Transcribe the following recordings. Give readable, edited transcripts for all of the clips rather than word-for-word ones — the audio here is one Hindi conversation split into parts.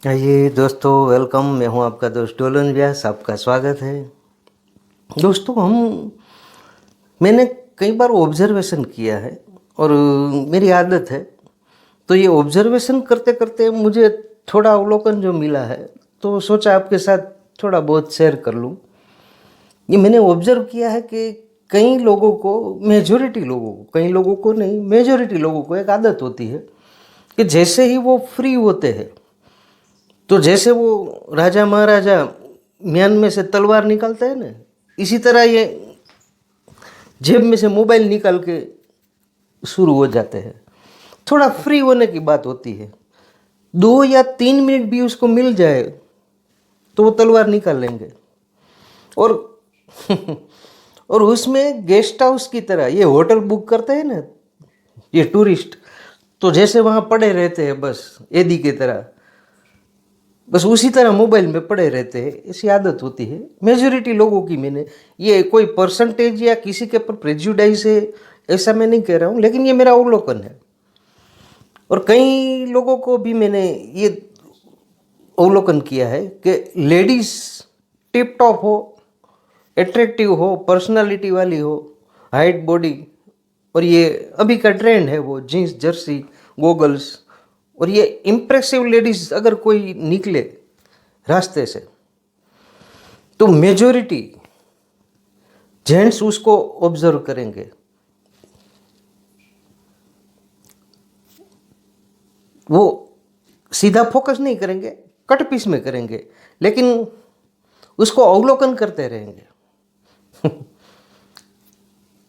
आइए दोस्तों, वेलकम। मैं हूं आपका दोस्त डोलन व्यास। आपका स्वागत है। दोस्तों, मैंने कई बार ऑब्जर्वेशन किया है और मेरी आदत है। तो ये ऑब्जर्वेशन करते करते मुझे थोड़ा अवलोकन जो मिला है, तो सोचा आपके साथ थोड़ा बहुत शेयर कर लूँ। ये मैंने ऑब्जर्व किया है कि कई लोगों को, मेजॉरिटी लोगों को, कई लोगों को नहीं, मेजॉरिटी लोगों को एक आदत होती है कि जैसे ही वो फ्री होते हैं, तो जैसे वो राजा महाराजा म्यान में से तलवार निकालते हैं ना, इसी तरह ये जेब में से मोबाइल निकाल के शुरू हो जाते हैं। थोड़ा फ्री होने की बात होती है, 2 या 3 मिनट भी उसको मिल जाए तो वो तलवार निकाल लेंगे। और और उसमें गेस्ट हाउस की तरह ये होटल बुक करते हैं ना, ये टूरिस्ट, तो जैसे वहाँ पड़े रहते हैं बस एदी की तरह, बस उसी तरह मोबाइल में पड़े रहते हैं। ऐसी आदत होती है मेजॉरिटी लोगों की। मैंने ये कोई परसेंटेज या किसी के ऊपर प्रेजुडाइज है ऐसा मैं नहीं कह रहा हूँ, लेकिन ये मेरा अवलोकन है। और कई लोगों को भी मैंने ये अवलोकन किया है कि लेडीज टिप टॉप हो, एट्रैक्टिव हो, पर्सनालिटी वाली हो, हाइट बॉडी, और ये अभी का ट्रेंड है वो जीन्स जर्सी गोगल्स, और ये इम्प्रेसिव लेडीज अगर कोई निकले रास्ते से तो मेजॉरिटी जेंट्स उसको ऑब्जर्व करेंगे। वो सीधा फोकस नहीं करेंगे, कट पीस में करेंगे, लेकिन उसको अवलोकन करते रहेंगे।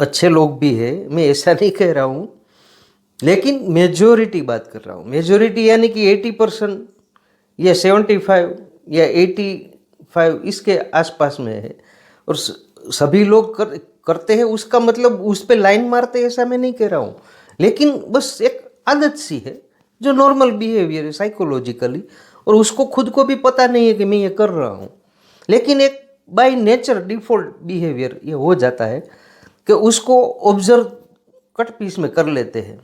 अच्छे लोग भी है, मैं ऐसा नहीं कह रहा हूँ, लेकिन मेजॉरिटी बात कर रहा हूँ। मेजॉरिटी यानी कि 80% या 75 या 85 इसके आसपास में है। और सभी लोग करते हैं उसका मतलब उस पर लाइन मारते ऐसा मैं नहीं कह रहा हूँ, लेकिन बस एक आदत सी है जो नॉर्मल बिहेवियर है साइकोलॉजिकली, और उसको खुद को भी पता नहीं है कि मैं ये कर रहा हूँ, लेकिन एक बाय नेचर डिफॉल्ट बिहेवियर ये हो जाता है कि उसको ऑब्जर्व कट पीस में कर लेते हैं।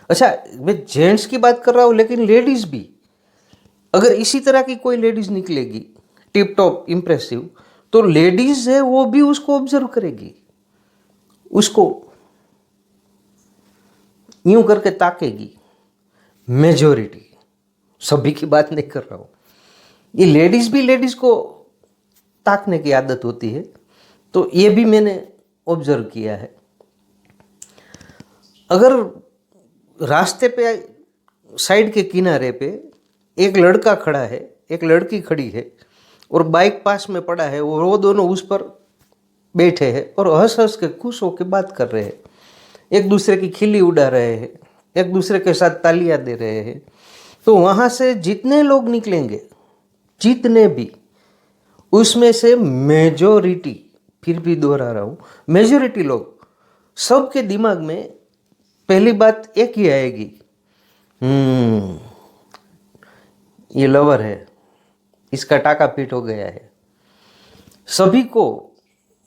अच्छा, मैं जेंट्स की बात कर रहा हूँ, लेकिन लेडीज़ भी, अगर इसी तरह की कोई लेडीज़ निकलेगी टिप टॉप इम्प्रेसिव, तो लेडीज़ है वो भी उसको ऑब्जर्व करेगी, उसको यूं करके ताकेगी। मेजॉरिटी, सभी की बात नहीं कर रहा हूँ, ये लेडीज़ भी लेडीज़ को ताकने की आदत होती है। तो ये भी मैंने ऑब्जर्व किया है। अगर रास्ते पे साइड के किनारे पे एक लड़का खड़ा है, एक लड़की खड़ी है, और बाइक पास में पड़ा है, और वो दोनों उस पर बैठे हैं और हंस हंस के खुश होकर बात कर रहे हैं, एक दूसरे की खिल्ली उड़ा रहे हैं, एक दूसरे के साथ तालियां दे रहे हैं, तो वहाँ से जितने लोग निकलेंगे, जितने भी, उसमें से मेजॉरिटी, फिर भी दोहरा रहा हूँ, मेजॉरिटी लोग, सबके दिमाग में पहली बात एक ही आएगी, ये लवर है, इसका टाका पीट हो गया है। सभी को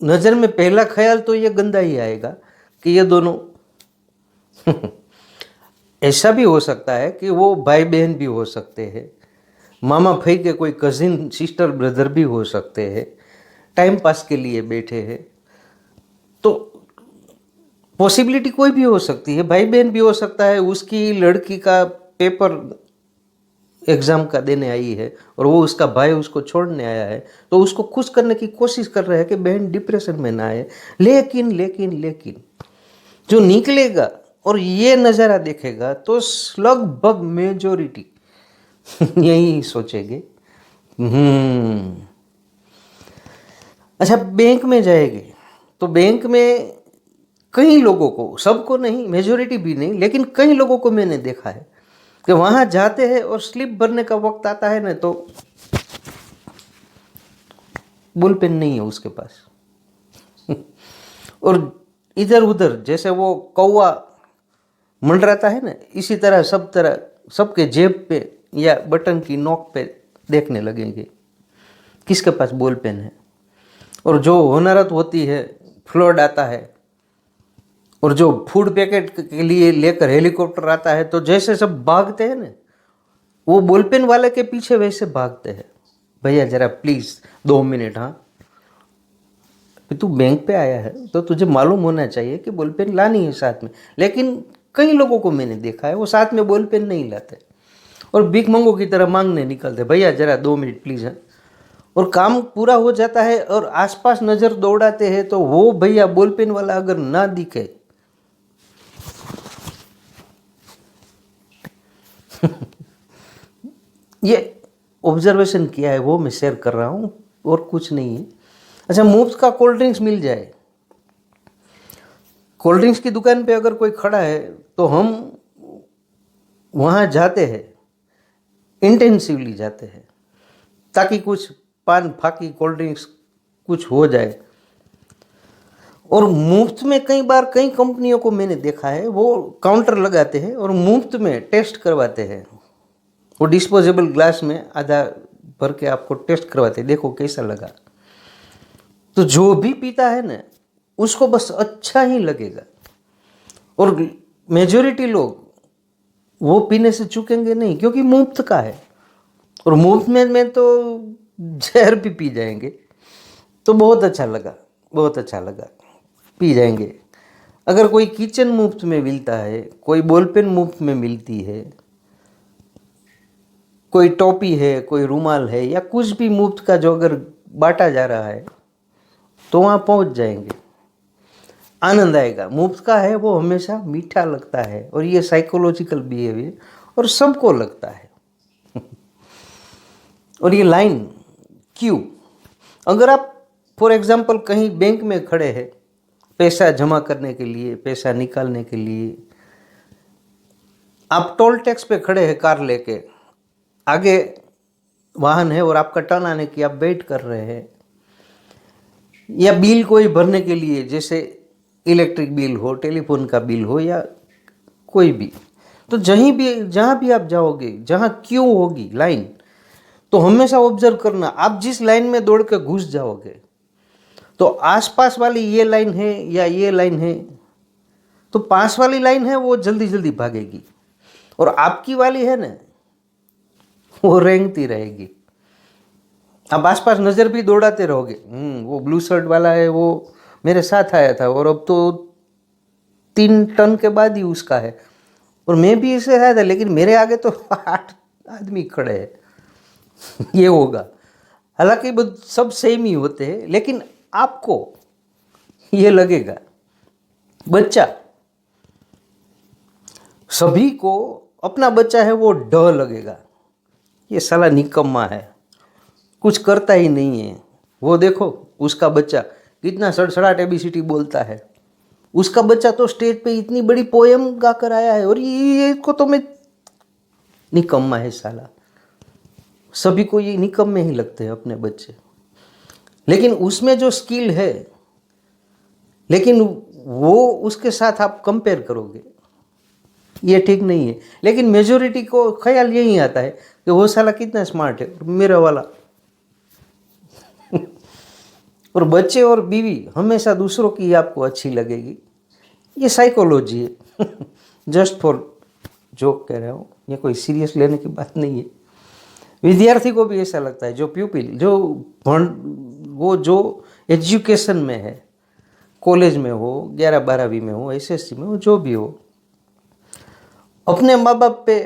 नज़र में पहला ख्याल तो ये गंदा ही आएगा कि ये दोनों ऐसा भी हो सकता है कि वो भाई बहन भी हो सकते हैं, मामा भाई के कोई कजिन सिस्टर ब्रदर भी हो सकते हैं, टाइम पास के लिए बैठे हैं। तो पॉसिबिलिटी कोई भी हो सकती है, भाई बहन भी हो सकता है, उसकी लड़की का पेपर एग्ज़ाम का देने आई है और वो उसका भाई उसको छोड़ने आया है, तो उसको खुश करने की कोशिश कर रहा है कि बहन डिप्रेशन में ना आए। लेकिन लेकिन लेकिन जो निकलेगा और ये नज़ारा देखेगा तो लगभग मेजॉरिटी यही सोचेंगे। अच्छा, बैंक में जाएंगे तो बैंक में कई लोगों को, सबको नहीं, मेजॉरिटी भी नहीं, लेकिन कई लोगों को मैंने देखा है कि वहाँ जाते हैं और स्लिप भरने का वक्त आता है ना, तो बुल पेन नहीं है उसके पास। और इधर उधर जैसे वो कौवा मंडराता है ना, इसी तरह सबके जेब पे या बटन की नोक पे देखने लगेंगे किसके पास बॉल पेन है। और जो होनरत होती है, फ्लड आता है, और जो फूड पैकेट के लिए लेकर हेलीकॉप्टर आता है, तो जैसे सब भागते हैं ना, वो बॉलपेन वाले के पीछे वैसे भागते हैं, भैया जरा प्लीज़ 2 मिनट, हाँ तू बैंक पे आया है तो तुझे मालूम होना चाहिए कि बॉलपेन लानी है साथ में। लेकिन कई लोगों को मैंने देखा है वो साथ में बॉलपेन नहीं लाते और भीख मंगों की तरह मांगने निकलते, भैया जरा 2 मिनट प्लीज़ है। और काम पूरा हो जाता है और आसपास नज़र दौड़ाते हैं तो वो भैया बॉलपेन वाला अगर ना दिखे ये ऑब्जर्वेशन किया है, वो मैं शेयर कर रहा हूँ और कुछ नहीं है। अच्छा, मुफ्त का कोल्ड ड्रिंक्स मिल जाए, कोल्ड ड्रिंक्स की दुकान पे अगर कोई खड़ा है तो हम वहाँ जाते हैं, इंटेंसिवली जाते हैं ताकि कुछ पान फाकी कोल्ड ड्रिंक्स कुछ हो जाए। और मुफ्त में कई बार कई कंपनियों को मैंने देखा है वो काउंटर लगाते हैं और मुफ्त में टेस्ट करवाते हैं। वो डिस्पोजेबल ग्लास में आधा भर के आपको टेस्ट करवाते हैं, देखो कैसा लगा। तो जो भी पीता है ना उसको बस अच्छा ही लगेगा और मेजॉरिटी लोग वो पीने से चूकेंगे नहीं क्योंकि मुफ्त का है। और मुफ्त में तो जहर भी पी जाएंगे तो बहुत अच्छा लगा, बहुत अच्छा लगा, पी जाएंगे। अगर कोई किचन मुफ्त में मिलता है, कोई बॉलपेन मुफ्त में मिलती है, कोई टोपी है, कोई रुमाल है या कुछ भी मुफ्त का जो अगर बांटा जा रहा है तो वहाँ पहुँच जाएंगे, आनंद आएगा। मुफ्त का है वो हमेशा मीठा लगता है और ये साइकोलॉजिकल बिहेवियर और सबको लगता है। और ये लाइन क्यों, अगर आप फॉर एग्जांपल कहीं बैंक में खड़े हैं पैसा जमा करने के लिए, पैसा निकालने के लिए, आप टोल टैक्स पे खड़े हैं कार लेके, आगे वाहन है और आपका टर्न आने की आप वेट कर रहे हैं, या बिल कोई भरने के लिए जैसे इलेक्ट्रिक बिल हो, टेलीफोन का बिल हो या कोई भी, तो जहाँ भी आप जाओगे जहाँ क्यों होगी लाइन, तो हमेशा ऑब्जर्व करना, आप जिस लाइन में दौड़ के घुस जाओगे तो आसपास वाली ये लाइन है या ये लाइन है, तो पास वाली लाइन है वो जल्दी जल्दी भागेगी और आपकी वाली है ना वो रेंगती रहेगी। आप आसपास नज़र भी दौड़ाते रहोगे, वो ब्लू शर्ट वाला है वो मेरे साथ आया था और अब तो 3 टर्न के बाद ही उसका है और मैं भी इससे आया था लेकिन मेरे आगे तो 8 आदमी खड़े हैं। ये होगा, हालांकि सब सेम ही होते हैं लेकिन आपको ये लगेगा। बच्चा, सभी को अपना बच्चा है वो डर लगेगा, ये साला निकम्मा है, कुछ करता ही नहीं है। वो देखो उसका बच्चा कितना सड़सड़ाट एबीसीडी बोलता है, उसका बच्चा तो स्टेज पे इतनी बड़ी पोएम गा कर आया है और ये को तो मैं, निकम्मा है साला। सभी को ये निकम्मे ही लगते हैं अपने बच्चे, लेकिन उसमें जो स्किल है, लेकिन वो उसके साथ आप कंपेयर करोगे, ये ठीक नहीं है। लेकिन मेजोरिटी को ख्याल यही आता है कि वो साला कितना स्मार्ट है मेरा वाला। और बच्चे और बीवी हमेशा दूसरों की आपको अच्छी लगेगी, ये साइकोलॉजी है। जस्ट फॉर जोक कह रहा हूँ, ये कोई सीरियस लेने की बात नहीं है। विद्यार्थी को भी ऐसा लगता है, जो प्यूपिल, वो जो एजुकेशन में है, कॉलेज में हो, 11-12वीं में हो, एसएससी में हो, जो भी हो, अपने माँ बाप पे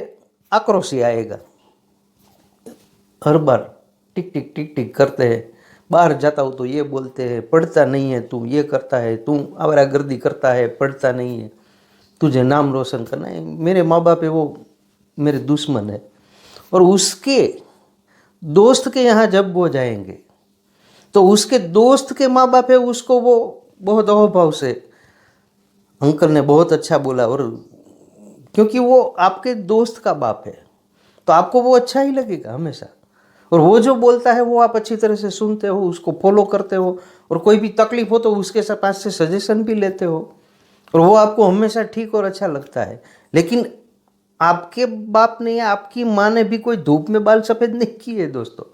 आक्रोश ही आएगा। हर बार टिक टिक टिक टिक करते हैं, बाहर जाता हूँ तो ये बोलते हैं, पढ़ता नहीं है तू, ये करता है तू, आवारागर्दी करता है, पढ़ता नहीं है, तुझे नाम रोशन करना है। मेरे माँ बाप है वो मेरे दुश्मन है। और उसके दोस्त के यहाँ जब वो जाएंगे तो उसके दोस्त के माँ बाप है, उसको वो बहुत अहोभाव से, अंकल ने बहुत अच्छा बोला, और क्योंकि वो आपके दोस्त का बाप है तो आपको वो अच्छा ही लगेगा हमेशा। और वो जो बोलता है वो आप अच्छी तरह से सुनते हो, उसको फॉलो करते हो, और कोई भी तकलीफ हो तो उसके पास से सजेशन भी लेते हो, और वो आपको हमेशा ठीक और अच्छा लगता है। लेकिन आपके बाप ने या आपकी माँ ने भी कोई धूप में बाल सफ़ेद नहीं किए दोस्तों,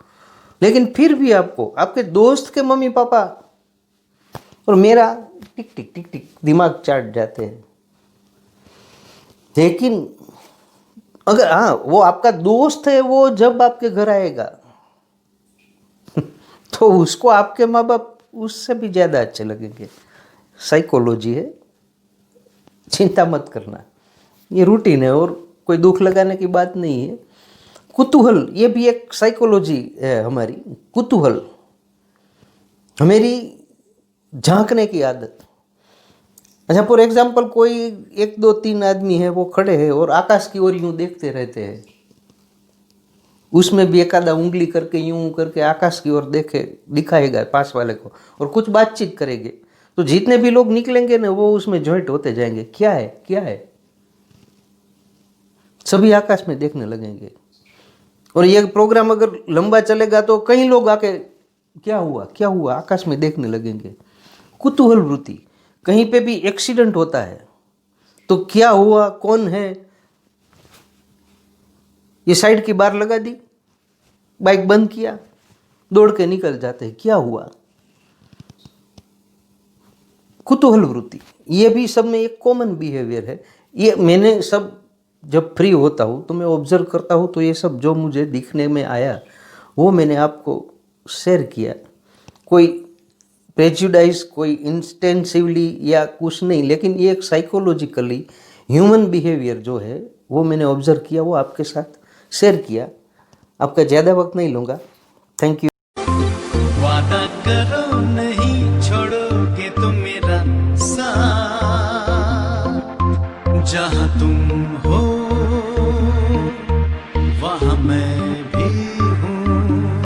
लेकिन फिर भी आपको आपके दोस्त के मम्मी पापा और मेरा टिक टिक टिक टिक दिमाग चाट जाते हैं। लेकिन अगर हाँ वो आपका दोस्त है, वो जब आपके घर आएगा तो उसको आपके माँ बाप उससे भी ज़्यादा अच्छे लगेंगे। साइकोलॉजी है, चिंता मत करना, ये रूटीन है और कोई दुख लगाने की बात नहीं है। कुतूहल, ये भी एक साइकोलॉजी है हमारी। कुतूहल, हमारी झांकने की आदत। अच्छा, फॉर एग्जाम्पल कोई 1 2 3 आदमी है, वो खड़े हैं और आकाश की ओर यूं देखते रहते हैं, उसमें भी एक आधा उंगली करके यूं करके आकाश की ओर दिखाएगा पास वाले को और कुछ बातचीत करेंगे, तो जितने भी लोग निकलेंगे ना वो उसमें ज्वाइंट होते जाएंगे। क्या है क्या है, सभी आकाश में देखने लगेंगे। और ये प्रोग्राम अगर लंबा चलेगा तो कई लोग आके क्या हुआ आकाश में देखने लगेंगे। कुतूहल वृत्ति। कहीं पे भी एक्सीडेंट होता है तो क्या हुआ, कौन है, ये साइड की बार लगा दी, बाइक बंद किया, दौड़ के निकल जाते हैं, क्या हुआ। कुतूहल वृत्ति, ये भी सब में एक कॉमन बिहेवियर है। ये मैंने सब जब फ्री होता हूँ तो मैं ऑब्जर्व करता हूँ, तो ये सब जो मुझे दिखने में आया वो मैंने आपको शेयर किया। कोई प्रेजुडाइज, कोई इंटेंसिवली या कुछ नहीं, लेकिन ये एक साइकोलॉजिकली ह्यूमन बिहेवियर जो है वो मैंने ऑब्जर्व किया, वो आपके साथ शेयर किया। आपका ज़्यादा वक्त नहीं लूँगा। Thank you. वादा करो नहीं छोड़